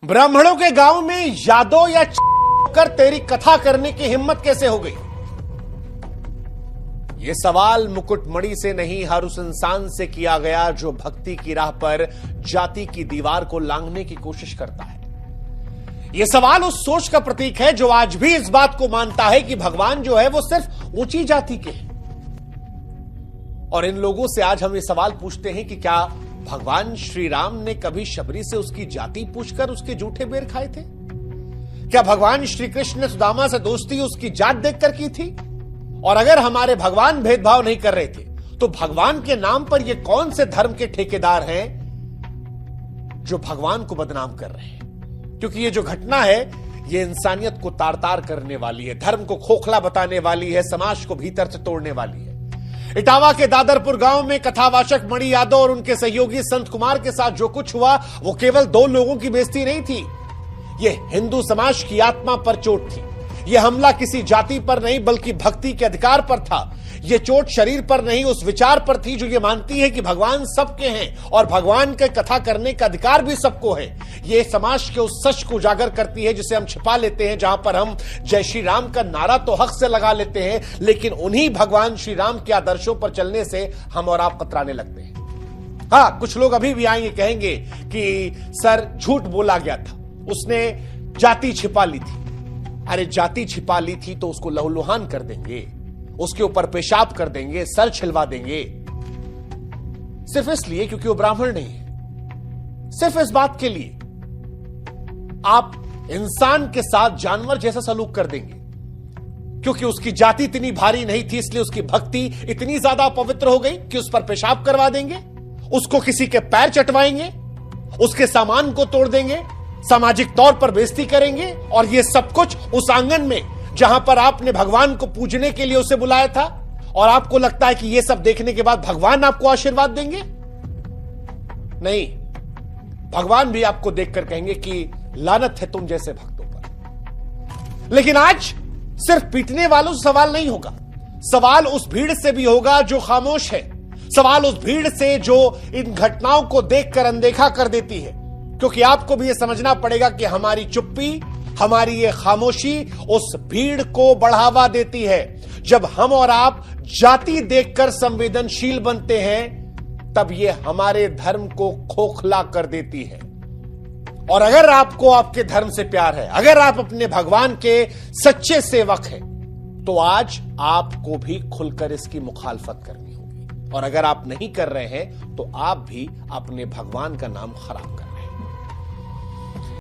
ब्राह्मणों के गांव में यादव या कर तेरी कथा करने की हिम्मत कैसे हो गई? यह सवाल मुकुटमणि से नहीं, हर उस इंसान से किया गया जो भक्ति की राह पर जाति की दीवार को लांघने की कोशिश करता है। यह सवाल उस सोच का प्रतीक है जो आज भी इस बात को मानता है कि भगवान जो है वो सिर्फ ऊंची जाति के हैं। और इन लोगों से आज हम ये सवाल पूछते हैं कि क्या भगवान श्री राम ने कभी शबरी से उसकी जाति पूछकर उसके जूठे बेर खाए थे? क्या भगवान श्री कृष्ण ने सुदामा से दोस्ती उसकी जात देखकर की थी? और अगर हमारे भगवान भेदभाव नहीं कर रहे थे तो भगवान के नाम पर ये कौन से धर्म के ठेकेदार हैं जो भगवान को बदनाम कर रहे हैं? क्योंकि ये जो घटना है ये इंसानियत को तार तार करने वाली है, धर्म को खोखला बताने वाली है, समाज को भीतर से तोड़ने वाली है। इटावा के दादरपुर गांव में कथावाचक मणि यादव और उनके सहयोगी संत कुमार के साथ जो कुछ हुआ वो केवल दो लोगों की बेइज्जती नहीं थी, यह हिंदू समाज की आत्मा पर चोट थी। यह हमला किसी जाति पर नहीं बल्कि भक्ति के अधिकार पर था। यह चोट शरीर पर नहीं उस विचार पर थी जो ये मानती है कि भगवान सबके हैं और भगवान के कथा करने का अधिकार भी सबको है। यह समाज के उस सच को उजागर करती है जिसे हम छिपा लेते हैं, जहां पर हम जय श्री राम का नारा तो हक से लगा लेते हैं लेकिन उन्हीं भगवान श्री राम के आदर्शों पर चलने से हम और आप कतराने लगते हैं। हाँ, कुछ लोग अभी भी आएंगे, कहेंगे कि सर झूठ बोला गया था, उसने जाति छिपा ली थी। अरे जाति छिपा ली थी तो उसको लहूलुहान कर देंगे, उसके ऊपर पेशाब कर देंगे, सर छिलवा देंगे, सिर्फ इसलिए क्योंकि वो ब्राह्मण नहीं है। सिर्फ इस बात के लिए आप इंसान के साथ जानवर जैसा सलूक कर देंगे क्योंकि उसकी जाति इतनी भारी नहीं थी, इसलिए उसकी भक्ति इतनी ज्यादा पवित्र हो गई कि उस पर पेशाब करवा देंगे, उसको किसी के पैर चटवाएंगे, उसके सामान को तोड़ देंगे, सामाजिक तौर पर बेइज्जती करेंगे। और यह सब कुछ उस आंगन में जहां पर आपने भगवान को पूजने के लिए उसे बुलाया था और आपको लगता है कि यह सब देखने के बाद भगवान आपको आशीर्वाद देंगे? नहीं, भगवान भी आपको देखकर कहेंगे कि लानत है तुम जैसे भक्तों पर। लेकिन आज सिर्फ पीटने वालों से सवाल नहीं होगा, सवाल उस भीड़ से भी होगा जो खामोश है, सवाल उस भीड़ से जो इन घटनाओं को देखकर अनदेखा कर देती है। क्योंकि आपको भी यह समझना पड़ेगा कि हमारी चुप्पी, हमारी ये खामोशी उस भीड़ को बढ़ावा देती है। जब हम और आप जाति देखकर संवेदनशील बनते हैं तब ये हमारे धर्म को खोखला कर देती है। और अगर आपको आपके धर्म से प्यार है, अगर आप अपने भगवान के सच्चे सेवक हैं, तो आज आपको भी खुलकर इसकी मुखालफत करनी होगी। और अगर आप नहीं कर रहे हैं तो आप भी अपने भगवान का नाम खराब कर